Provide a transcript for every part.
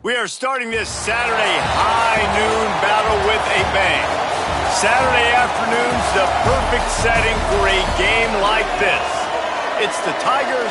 We are starting this Saturday high noon battle with a bang. Saturday afternoon's the perfect setting for a game like this. It's the Tigers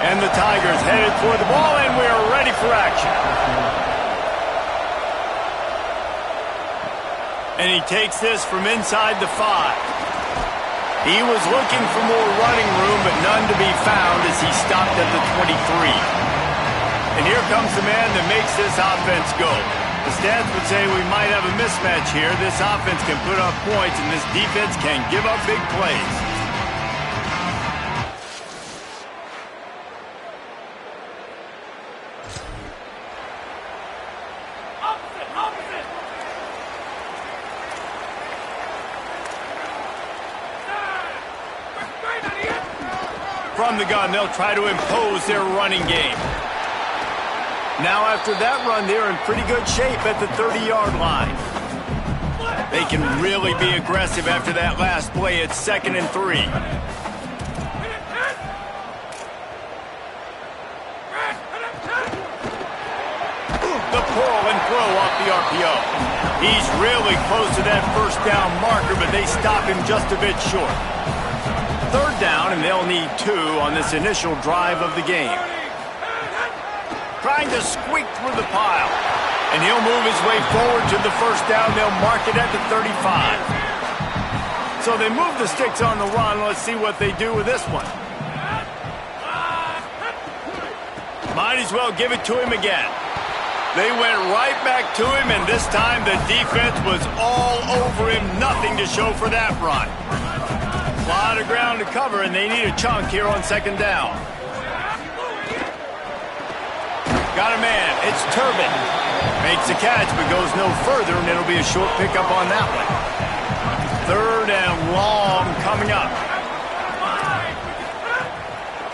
and the Tigers headed for the ball, and we are ready for action. And he takes this from inside the 5. He was looking for more running room, but none to be found as he stopped at the 23. And here comes the man that makes this offense go. The stats would say we might have a mismatch here. This offense can put up points, and this defense can give up big plays. From the gun, they'll try to impose their running game. Now after that run, they're in pretty good shape at the 30-yard line. They can really be aggressive after that last play. It's 2nd and 3. The pull and throw off the RPO. He's really close to that first down marker, but they stop him just a bit short. 3rd down, and they'll need 2 on this initial drive of the game. Trying to squeak through the pile. And he'll move his way forward to the first down. They'll mark it at the 35. So they move the sticks on the run. Let's see what they do with this one. Might as well give it to him again. They went right back to him, and this time the defense was all over him. Nothing to show for that run. A lot of ground to cover, and they need a chunk here on 2nd down. Got a man. It's Turbin. Makes the catch, but goes no further, and it'll be a short pickup on that one. 3rd and long coming up.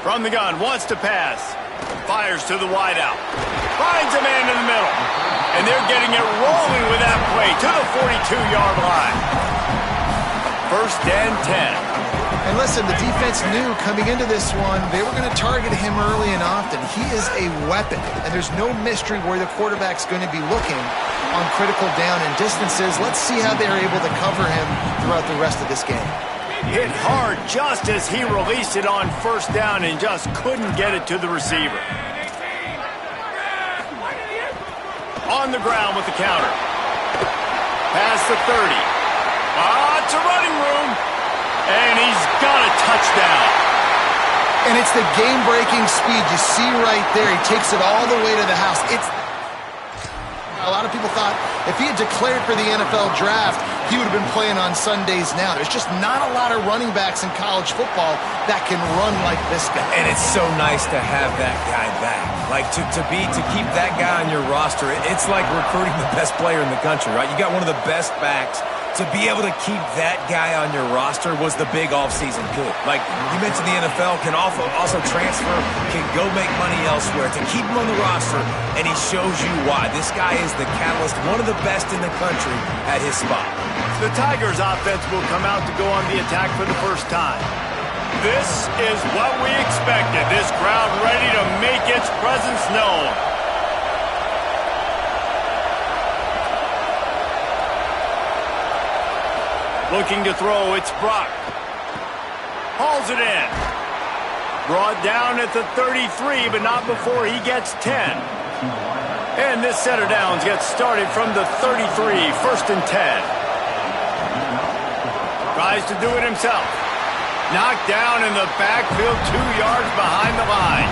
From the gun, wants to pass. Fires to the wideout. Finds a man in the middle. And they're getting it rolling with that play to the 42-yard line. 1st and 10. And listen, the defense knew coming into this one, they were going to target him early and often. He is a weapon, and there's no mystery where the quarterback's going to be looking on critical down and distances. Let's see how they're able to cover him throughout the rest of this game. Hit hard just as he released it on 1st down and just couldn't get it to the receiver. On the ground with the counter. Past the 30. Lots of running room. And he's got a touchdown. And it's the game-breaking speed you see right there. He takes it all the way to the house. A lot of people thought if he had declared for the NFL draft, he would have been playing on Sundays now. There's just not a lot of running backs in college football that can run like this guy. And it's so nice to have that guy back. Like to keep that guy on your roster, it's like recruiting the best player in the country, right? You got one of the best backs. To be able to keep that guy on your roster was the big offseason good. Like you mentioned, the NFL can also transfer, can go make money elsewhere. To keep him on the roster, and he shows you why. This guy is the catalyst, one of the best in the country at his spot. The Tigers offense will come out to go on the attack for the first time. This is what we expected. This crowd ready to make its presence known. Looking to throw, it's Brock. Hauls it in. Brought down at the 33, but not before he gets 10. And this set of downs gets started from the 33, 1st and 10. Tries to do it himself. Knocked down in the backfield, 2 yards behind the line.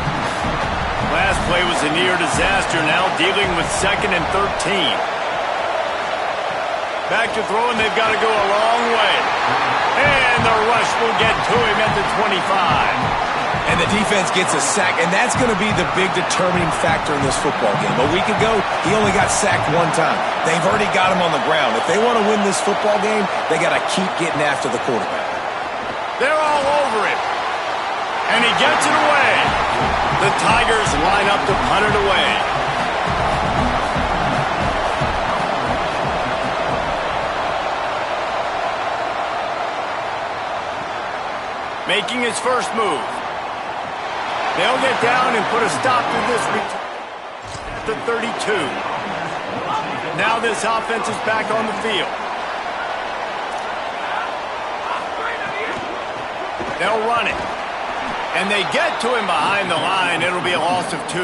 Last play was a near disaster, now dealing with 2nd and 13. Back to throwing, they've got to go a long way. And the rush will get to him at the 25. And the defense gets a sack, and that's going to be the big determining factor in this football game. A week ago, he only got sacked one time. They've already got him on the ground. If they want to win this football game, they got to keep getting after the quarterback. They're all over it. And he gets it away. The Tigers line up to punt it away. Making his first move. They'll get down and put a stop to this return at the 32. Now this offense is back on the field. They'll run it. And they get to him behind the line. It'll be a loss of 2.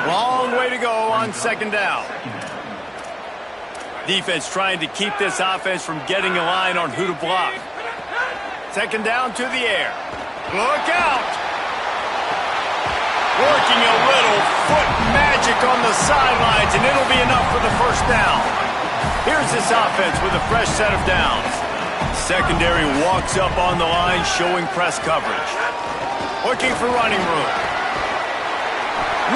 Long way to go on second down. Defense trying to keep this offense from getting a line on who to block. Second down to the air. Look out! Working a little foot magic on the sidelines, and it'll be enough for the first down. Here's this offense with a fresh set of downs. Secondary walks up on the line, showing press coverage. Looking for running room.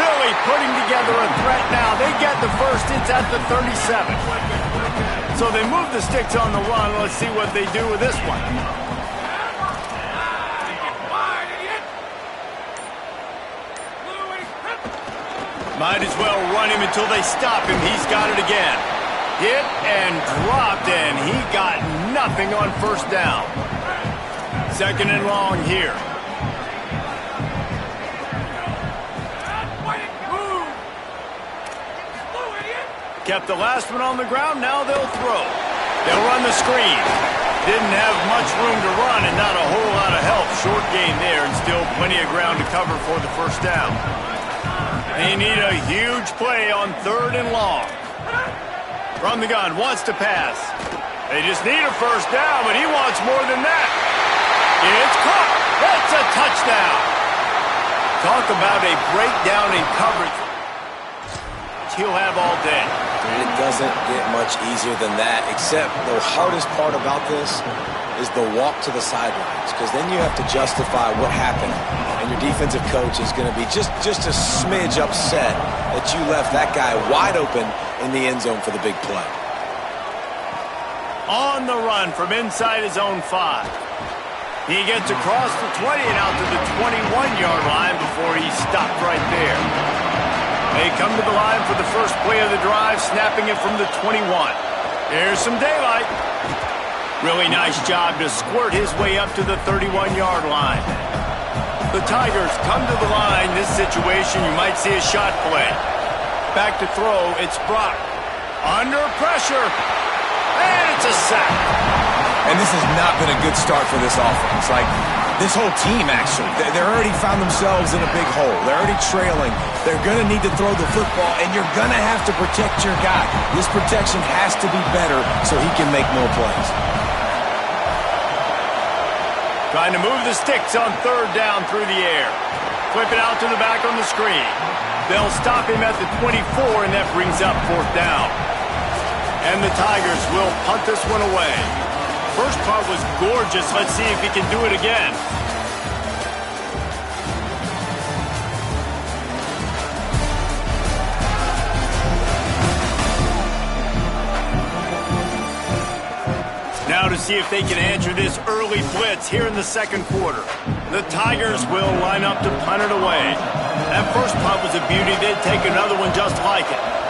Really putting together a threat now. They get the first. It's at the 37. So they move the sticks on the run. Let's see what they do with this one. Might as well run him until they stop him. He's got it again. Hit and dropped, and he got nothing on first down. Second and long here. Kept the last one on the ground. Now they'll throw. They'll run the screen. Didn't have much room to run and not a whole lot of help. Short gain there and still plenty of ground to cover for the first down. They need a huge play on third and long. From the gun, wants to pass. They just need a first down, but he wants more than that. It's caught. It's a touchdown. Talk about a breakdown in coverage he'll have all day. It doesn't get much easier than that, except the hardest part about this is the walk to the sidelines, because then you have to justify what happened, and your defensive coach is going to be just a smidge upset that you left that guy wide open in the end zone for the big play. On the run from inside his own 5. He gets across the 20 and out to the 21-yard line before he's stopped right there. They come to the line for the first play of the drive, snapping it from the 21. Here's some daylight. Really nice job to squirt his way up to the 31-yard line. The Tigers come to the line. This situation, you might see a shot play. Back to throw, it's Brock. Under pressure. And it's a sack. And this has not been a good start for this offense. Like, this whole team, actually. They're already found themselves in a big hole. They're already trailing. They're going to need to throw the football, and you're going to have to protect your guy. This protection has to be better so he can make more plays. Trying to move the sticks on third down through the air. Flip it out to the back on the screen. They'll stop him at the 24, and that brings up fourth down. And the Tigers will punt this one away. First part was gorgeous. Let's see if he can do it again. Now to see if they can answer this early blitz here in the second quarter. The Tigers will line up to punt it away. That first punt was a beauty. They'd take another one just like it.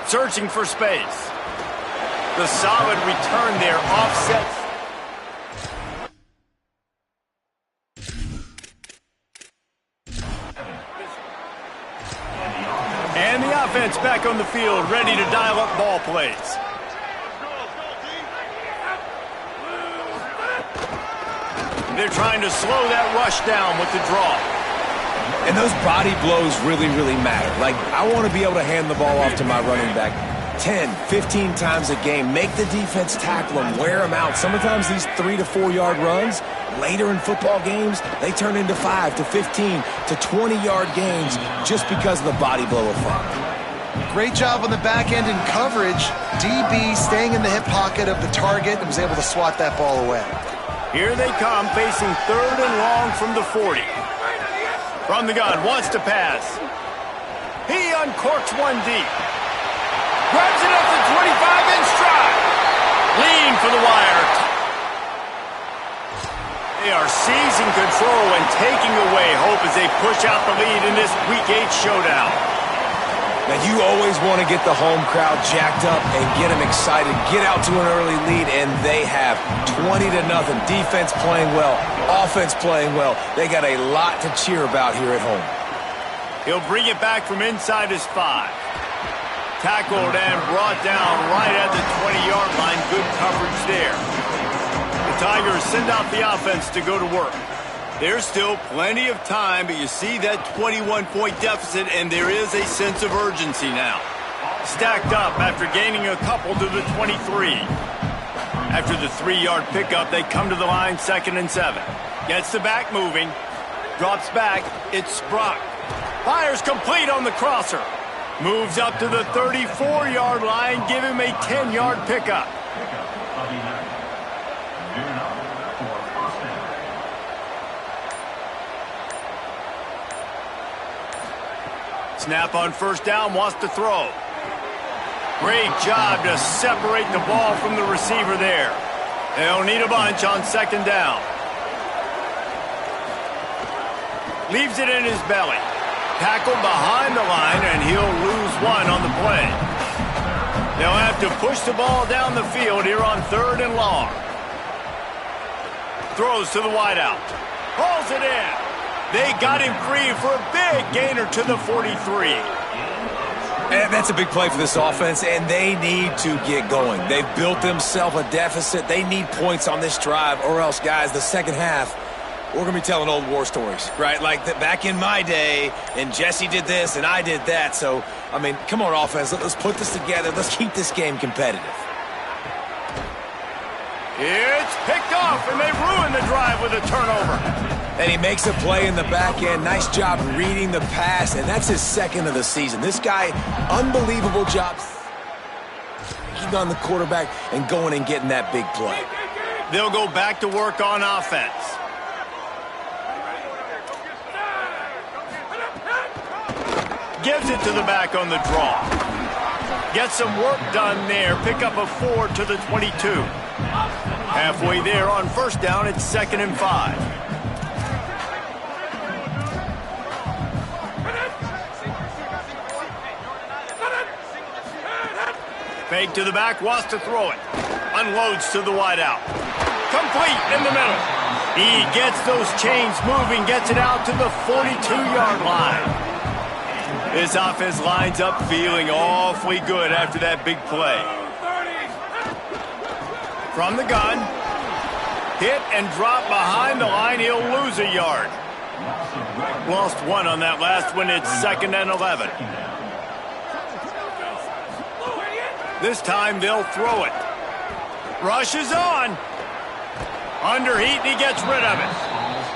Searching for space. The solid return there offsets. And the offense back on the field, ready to dial up ball plays. They're trying to slow that rush down with the draw. And those body blows really, really matter. Like, I want to be able to hand the ball off to my running back 10, 15 times a game. Make the defense tackle them, wear them out. Sometimes these 3 to 4 yard runs, later in football games, they turn into 5 to 15 to 20 yard gains just because of the body blow effect. Great job on the back end in coverage. DB staying in the hip pocket of the target and was able to swat that ball away. Here they come, facing 3rd and long from the 40. From the gun, wants to pass. He uncorks one deep. Grabs it up to 25 in stride. Lean for the wire. They are seizing control and taking away hope as they push out the lead in this Week 8 showdown. Now, you always want to get the home crowd jacked up and get them excited, get out to an early lead, and they have 20-0. Defense playing well, offense playing well. They got a lot to cheer about here at home. He'll bring it back from inside his 5. Tackled and brought down right at the 20-yard line. Good coverage there. The Tigers send out the offense to go to work. There's still plenty of time, but you see that 21-point deficit, and there is a sense of urgency now. Stacked up after gaining a couple to the 23. After the 3-yard pickup, they come to the line 2nd and 7. Gets the back moving. Drops back. It's Brock. Fires complete on the crosser. Moves up to the 34-yard line. Give him a 10-yard pickup. Snap on 1st down, wants to throw. Great job to separate the ball from the receiver there. They'll need a bunch on 2nd down. Leaves it in his belly. Tackled behind the line, and he'll lose one on the play. They'll have to push the ball down the field here on 3rd and long. Throws to the wideout. Hauls it in. They got him free for a big gainer to the 43. And that's a big play for this offense, and they need to get going. They've built themselves a deficit. They need points on this drive, or else, guys, the second half, we're going to be telling old war stories, right? Like back in my day, and Jesse did this, and I did that. So, I mean, come on, offense. Let's put this together. Let's keep this game competitive. It's picked off, and they ruin the drive with a turnover. And he makes a play in the back end. Nice job reading the pass, and that's his 2nd of the season. This guy, unbelievable job keeping on the quarterback and going and getting that big play. They'll go back to work on offense. Gives it to the back on the draw. Gets some work done there. Pick up a 4 to the 22. Halfway there on 1st down, it's 2nd and 5. Fake to the back, wants to throw it. Unloads to the wideout. Complete in the middle. He gets those chains moving, gets it out to the 42-yard line. This offense lines up feeling awfully good after that big play. From the gun. Hit and drop behind the line. He'll lose a yard. Lost one on that last one. It's 2nd and 11. This time they'll throw it. Rushes on. Under heat, and he gets rid of it.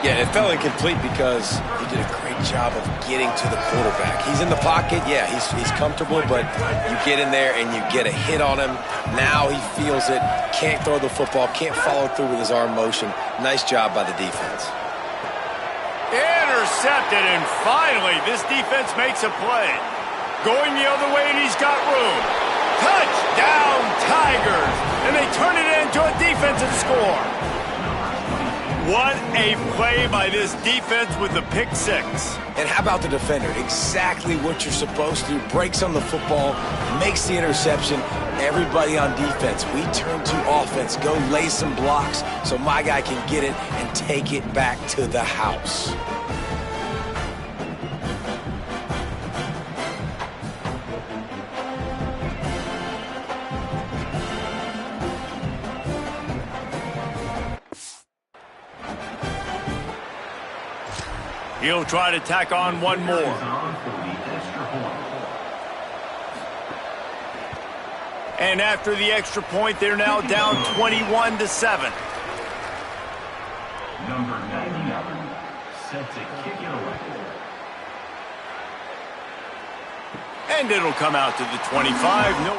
Yeah, it fell incomplete because he did a great job of getting to the quarterback. He's in the pocket. Yeah, he's comfortable, but you get in there and you get a hit on him. Now he feels it. Can't throw the football. Can't follow through with his arm motion. Nice job by the defense. Intercepted, and finally this defense makes a play. Going the other way, and he's got room. Touchdown, Tigers! And they turn it into a defensive score. What a play by this defense with the pick 6. And how about the defender? Exactly what you're supposed to do. Breaks on the football, makes the interception. Everybody on defense, we turn to offense. Go lay some blocks so my guy can get it and take it back to the house. He'll try to tack on one more. And after the extra point, they're now down 21-7. Number 99, set to kick it away. And it'll come out to the 25. No.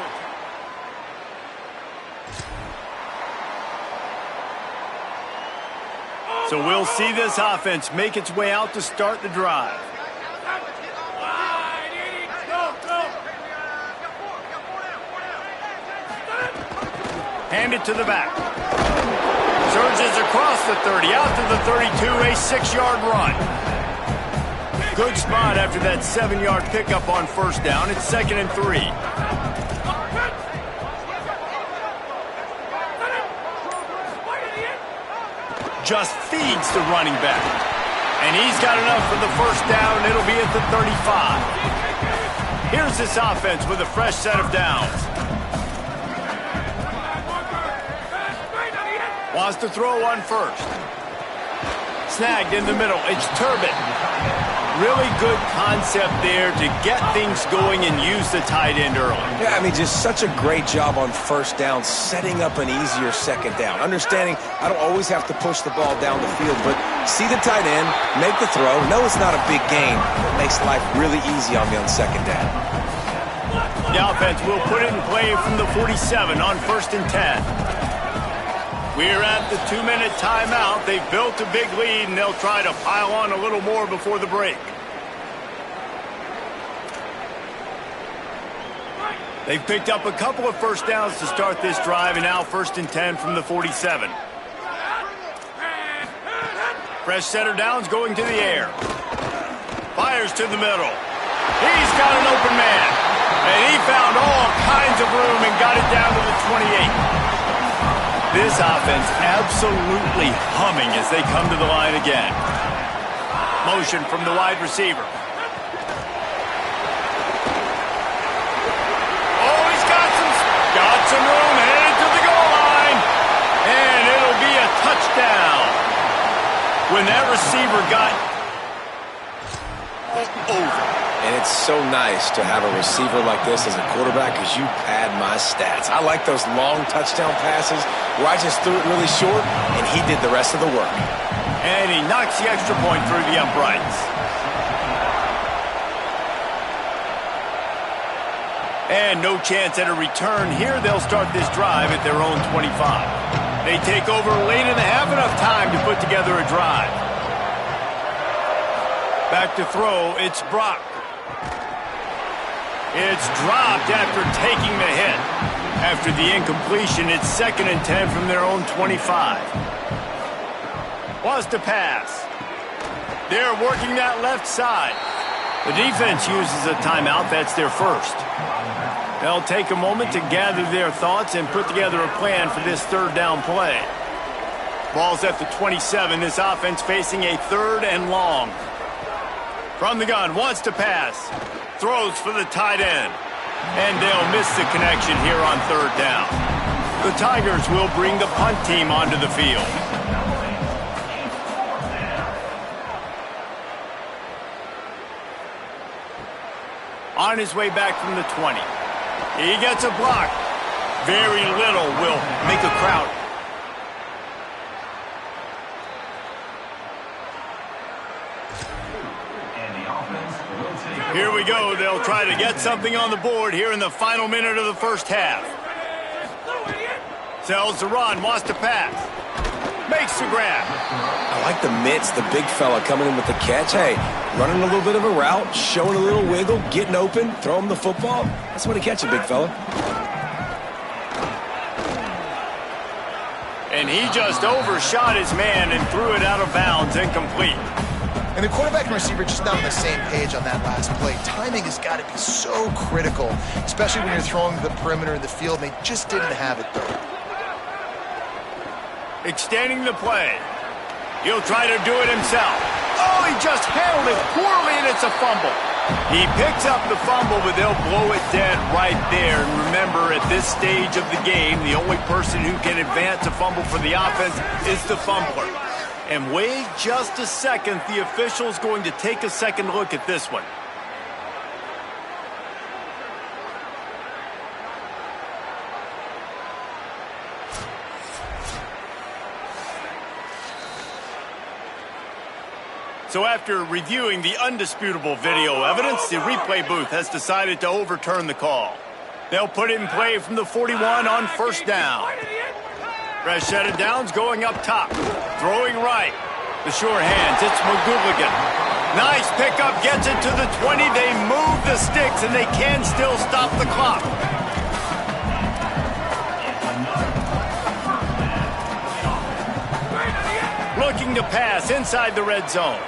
So we'll see this offense make its way out to start the drive. Hand it to the back. Surges across the 30, out to the 32, a 6-yard run. Good spot after that 7-yard pickup on first down. It's 2nd and 3. Just feeds the running back. And he's got enough for the first down. It'll be at the 35. Here's this offense with a fresh set of downs. Wants to throw on first. Snagged in the middle. It's Turbin. Really good concept there to get things going and use the tight end early. Yeah, I mean, just such a great job on first down, setting up an easier second down. Understanding I don't always have to push the ball down the field, but see the tight end, make the throw. No, it's not a big game. It makes life really easy on me on second down. The offense will put it in play from the 47 on 1st and 10. We're at the 2-minute timeout. They've built a big lead, and they'll try to pile on a little more before the break. They've picked up a couple of first downs to start this drive, and now 1st and 10 from the 47. Fresh set of downs going to the air. Fires to the middle. He's got an open man, and he found all kinds of room and got it down to the 28. This offense absolutely humming as they come to the line again. Motion from the wide receiver. Oh, he's got some room, headed to the goal line. And it'll be a touchdown. When that receiver got over. And it's so nice to have a receiver like this as a quarterback because you pad my stats. I like those long touchdown passes where I just threw it really short and he did the rest of the work. And he knocks the extra point through the uprights. And no chance at a return here. They'll start this drive at their own 25. They take over late in the half, enough time to put together a drive. Back to throw, it's Brock. It's dropped after taking the hit. After the incompletion, it's 2nd and 10 from their own 25. Wants to pass. They're working that left side. The defense uses a timeout. That's their first. They'll take a moment to gather their thoughts and put together a plan for this 3rd down play. Ball's at the 27. This offense facing a 3rd and long. From the gun, wants to pass. Throws for the tight end. And they'll miss the connection here on 3rd down. The Tigers will bring the punt team onto the field. On his way back from the 20. He gets a block. Very little will make a crowd. Here we go. They'll try to get something on the board here in the final minute of the first half. Sells the run, wants to pass. Makes the grab. I like the mitts, the big fella coming in with the catch. Hey, running a little bit of a route, showing a little wiggle, getting open, throw him the football. That's what he catch a big fella. And he just overshot his man and threw it out of bounds, incomplete. And the quarterback and receiver just not on the same page on that last play. Timing has got to be so critical, especially when you're throwing the perimeter in the field. They just didn't have it there. Extending the play. He'll try to do it himself. Oh, he just handled it poorly, and it's a fumble. He picks up the fumble, but they'll blow it dead right there. And remember, at this stage of the game, the only person who can advance a fumble for the offense is the fumbler. And wait just a second, the official's going to take a second look at this one. So after reviewing the undisputable video evidence, the replay booth has decided to overturn the call. They'll put it in play from the 41 on first down. Fresh set of downs going up top. Throwing right. The sure hands, it's McGooligan. Nice pickup, gets it to the 20. They move the sticks, and they can still stop the clock. Looking to pass inside the red zone.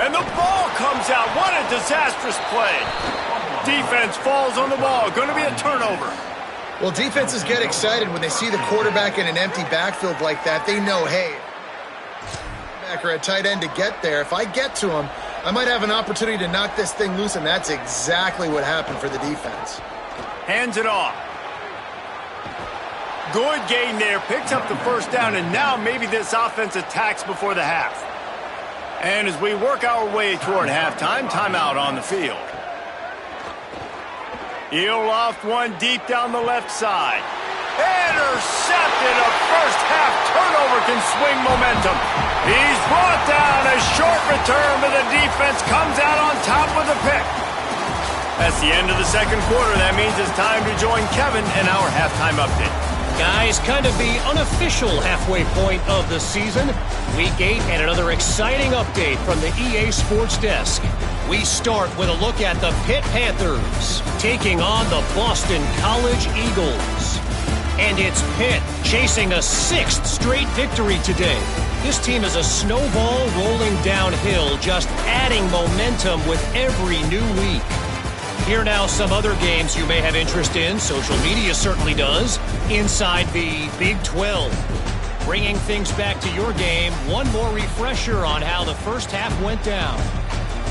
And the ball comes out. What a disastrous play. Defense falls on the ball. Going to be a turnover. Well, defenses get excited when they see the quarterback in an empty backfield like that. They know, hey, or a tight end to get there. If I get to him, I might have an opportunity to knock this thing loose, and that's exactly what happened for the defense. Hands it off. Good gain there. Picks up the first down, and now maybe this offense attacks before the half. And as we work our way toward halftime, timeout on the field. He'll loft one deep down the left side. Intercepted. A first-half turnover can swing momentum. He's brought down. A short return, but the defense comes out on top with a pick. That's the end of the second quarter. That means it's time to join Kevin in our halftime update. Guys, kind of the unofficial halfway point of the season. Week 8 and another exciting update from the EA Sports Desk. We start with a look at the Pitt Panthers taking on the Boston College Eagles. And it's Pitt chasing a 6th straight victory today. This team is a snowball rolling downhill, just adding momentum with every new week. Here now some other games you may have interest in. Social media certainly does. Inside the Big 12. Bringing things back to your game, one more refresher on how the first half went down.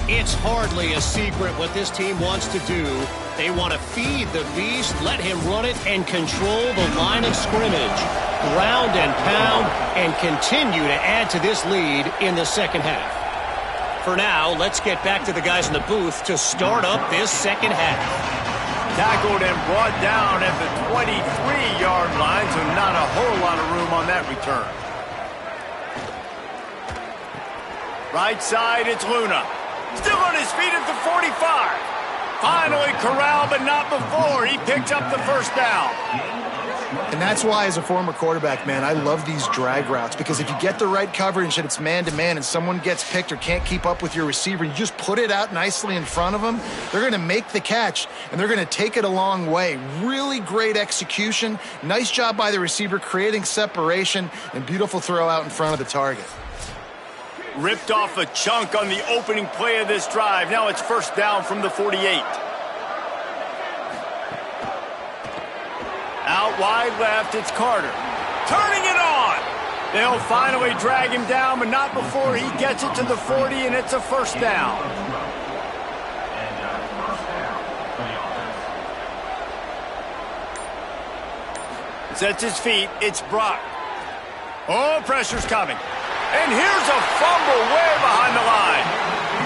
It's hardly a secret what this team wants to do. They want to feed the beast, let him run it, and control the line of scrimmage. Ground and pound, and continue to add to this lead in the second half. For now, let's get back to the guys in the booth to start up this second half. Tackled and brought down at the 23-yard line, so not a whole lot of room on that return. Right side, it's Luna. Still on his feet at the 45. Finally corralled, but not before. He picked up the first down. And that's why, as a former quarterback, man, I love these drag routes, because if you get the right coverage and it's man-to-man and someone gets picked or can't keep up with your receiver, you just put it out nicely in front of them, they're going to make the catch, and they're going to take it a long way. Really great execution. Nice job by the receiver creating separation, and beautiful throw out in front of the target. Ripped off a chunk on the opening play of this drive. Now it's first down from the 48. Out wide left, it's Carter. Turning it on. They'll finally drag him down, but not before he gets it to the 40, and it's a first down. Sets his feet, it's Brock. Oh, pressure's coming. And here's a fumble way behind the line.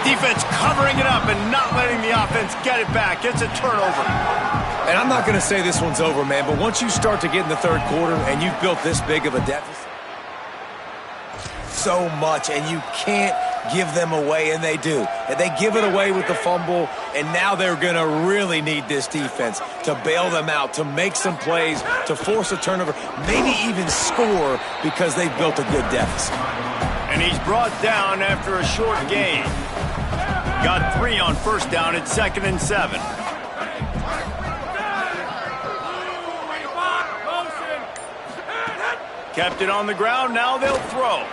Defense covering it up and not letting the offense get it back. It's a turnover. And I'm not going to say this one's over, man, but once you start to get in the third quarter and you've built this big of a deficit, so much, and you can't give them away, and they do. And they give it away with the fumble, and now they're going to really need this defense to bail them out, to make some plays, to force a turnover, maybe even score, because they've built a good deficit. And he's brought down after a short gain. Got 3 on first down at 2nd and 7. Kept it on the ground, now they'll throw.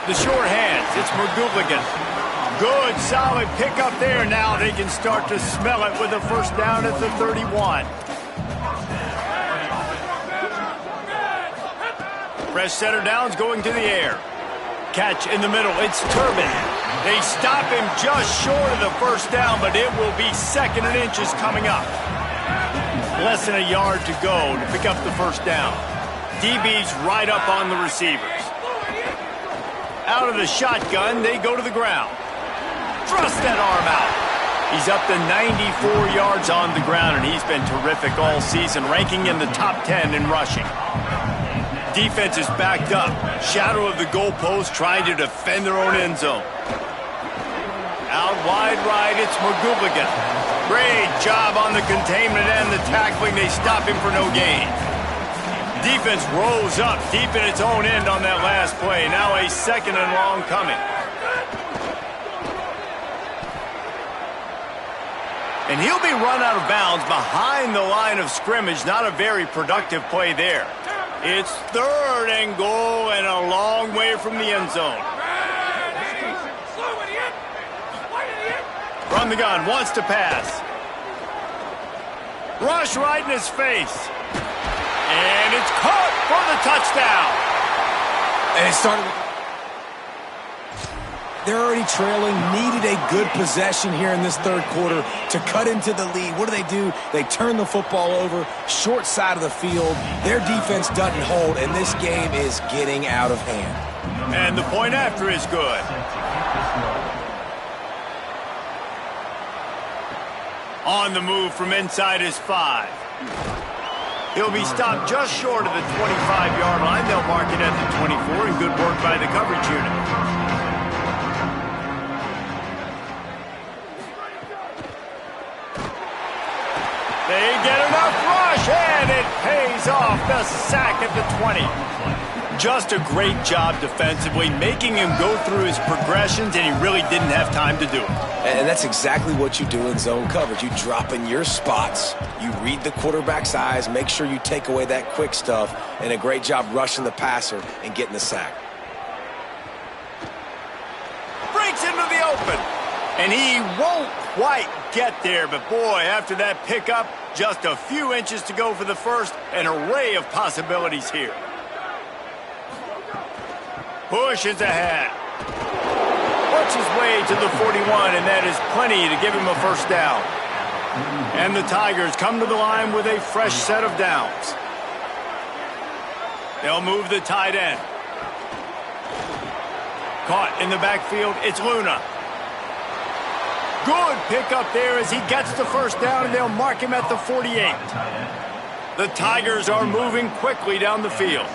The short hands, it's McGooligan. Good, solid pickup there. Now they can start to smell it with a first down at the 31. Fresh center downs going to the air. Catch in the middle, it's Turbin. They stop him just short of the first down, but it will be 2nd and inches coming up. Less than a yard to go to pick up the first down. DB's right up on the receivers. Out of the shotgun, they go to the ground. Thrust that arm out. He's up to 94 yards on the ground, and he's been terrific all season, ranking in the top 10 in rushing. defense is backed up. Shadow of the goalpost trying to defend their own end zone. Out wide right, it's McGooligan. Great job on the containment and the tackling. They stop him for no gain. Defense rolls up deep in its own end on that last play. Now a 2nd and long coming. And he'll be run out of bounds behind the line of scrimmage. Not a very productive play there. It's 3rd and goal and a long way from the end zone. Run the gun, wants to pass. Rush right in his face. And it's caught for the touchdown. And it started with... They're already trailing, needed a good possession here in this 3rd quarter to cut into the lead. What do? They turn the football over, short side of the field. Their defense doesn't hold, and this game is getting out of hand. And the point after is good. On the move from inside his 5. He'll be stopped just short of the 25-yard line. They'll mark it at the 24, and good work by the coverage unit. They get enough rush, and it pays off. The sack at the 20. Just a great job defensively, making him go through his progressions, and he really didn't have time to do it. And that's exactly what you do in zone coverage. You drop in your spots, you read the quarterback's eyes, make sure you take away that quick stuff, and a great job rushing the passer and getting the sack. Breaks into the open, and he won't quite get there, but boy, after that pickup, just a few inches to go for the first, an array of possibilities here. Pushes ahead. Works his way to the 41, and that is plenty to give him a first down. And the Tigers come to the line with a fresh set of downs. They'll move the tight end. Caught in the backfield, it's Luna. Good pickup there as he gets the first down, and they'll mark him at the 48. The Tigers are moving quickly down the field.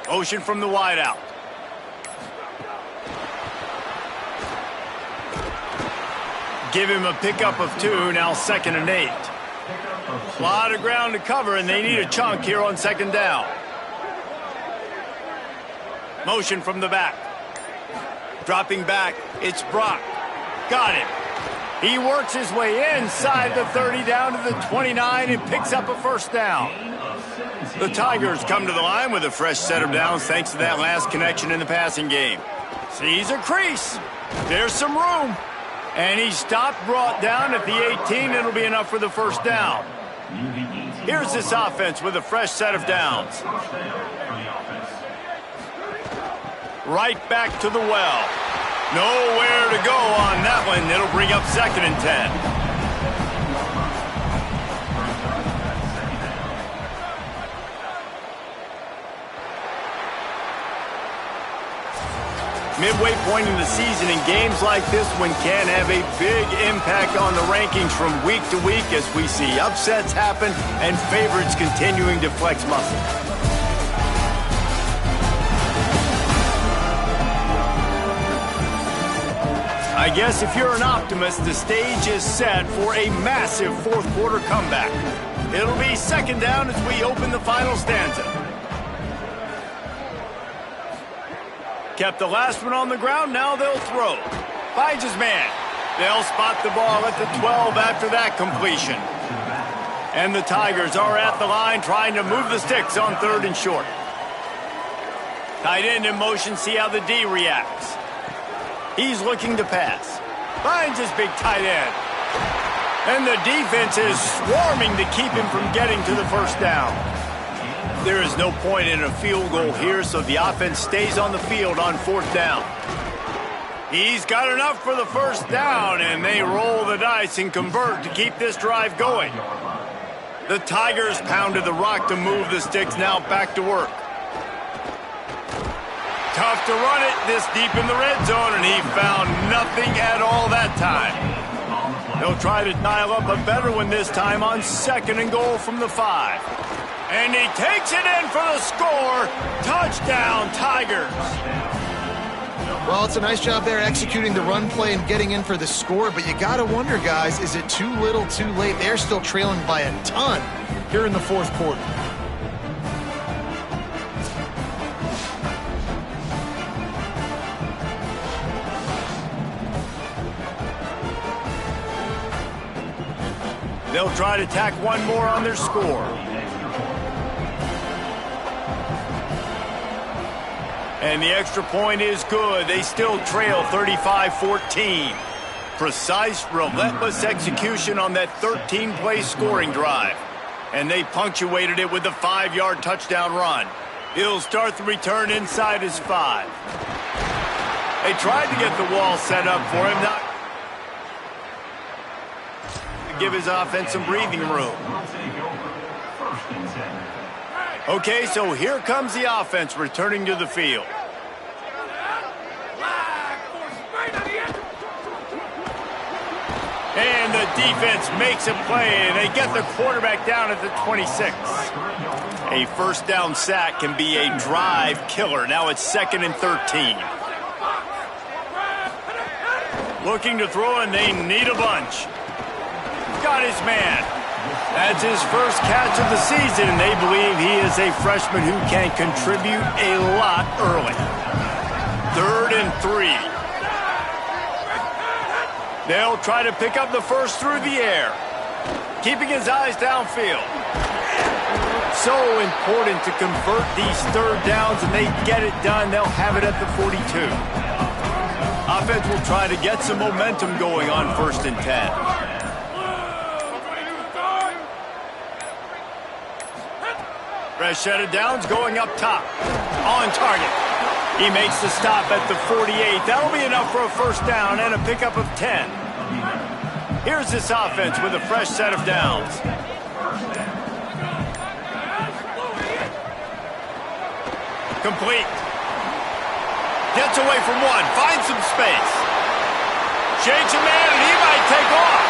Motion from the wideout. Give him a pickup of 2, now 2nd and 8. A lot of ground to cover, and they need a chunk here on 2nd down. Motion from the back. Dropping back, it's Brock. Got him. He works his way inside the 30 down to the 29 and picks up a first down. The Tigers come to the line with a fresh set of downs thanks to that last connection in the passing game. Sees a crease. There's some room. And he stopped, brought down at the 18. It'll be enough for the first down. Here's this offense with a fresh set of downs. Right back to the well. Nowhere to go on that one. It'll bring up 2nd and 10. Midway point in the season, and games like this one can have a big impact on the rankings from week to week as we see upsets happen and favorites continuing to flex muscle. I guess if you're an optimist, the stage is set for a massive 4th quarter comeback. It'll be 2nd down as we open the final stanza. Kept the last one on the ground, now they'll throw. Finds his man. They'll spot the ball at the 12 after that completion. And the Tigers are at the line trying to move the sticks on 3rd and short. Tight end in motion, see how the D reacts. He's looking to pass. Finds his big tight end. And the defense is swarming to keep him from getting to the first down. There is no point in a field goal here, so the offense stays on the field on 4th down. He's got enough for the first down, and they roll the dice and convert to keep this drive going. The Tigers pounded the rock to move the sticks, now back to work. Tough to run it this deep in the red zone, and he found nothing at all that time. They'll try to dial up a better one this time on 2nd and goal from the 5. And he takes it in for the score. Touchdown, Tigers. Well, it's a nice job there executing the run play and getting in for the score, but you got to wonder, guys, is it too little, too late? They're still trailing by a ton here in the 4th quarter. They'll try to tack one more on their score. And the extra point is good. They still trail 35-14. Precise, relentless execution on that 13-play scoring drive. And they punctuated it with a 5-yard touchdown run. He'll start the return inside his 5. They tried to get the wall set up for him, not to give his offense some breathing room. Okay, so here comes the offense returning to the field. And the defense makes a play, and they get the quarterback down at the 26. A first down sack can be a drive killer. Now it's 2nd and 13. Looking to throw, and they need a bunch. Got his man. That's his first catch of the season, and they believe he is a freshman who can contribute a lot early. 3rd and 3. They'll try to pick up the first through the air, keeping his eyes downfield. So important to convert these 3rd downs, and they get it done. They'll have it at the 42. Offense will try to get some momentum going on 1st and 10. Fresh set of downs going up top. On target. He makes the stop at the 48. That'll be enough for a first down and a pickup of 10. Here's this offense with a fresh set of downs. Complete. Gets away from one. Finds some space. Shakes a man, and he might take off.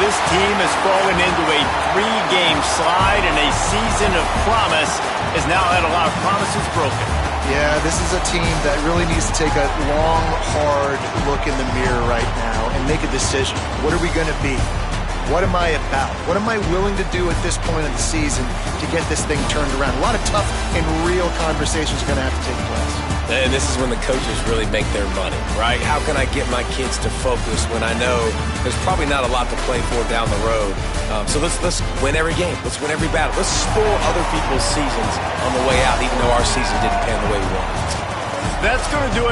This team has fallen into a 3-game slide, and a season of promise has now had a lot of promises broken. Yeah, this is a team that really needs to take a long, hard look in the mirror right now and make a decision. What are we going to be? What am I about? What am I willing to do at this point of the season to get this thing turned around? A lot of tough and real conversations are going to have to take place. And this is when the coaches really make their money, right? How can I get my kids to focus when I know there's probably not a lot to play for down the road? So let's win every game. Let's win every battle. Let's spoil other people's seasons on the way out, even though our season didn't pan the way we wanted. That's going to do it.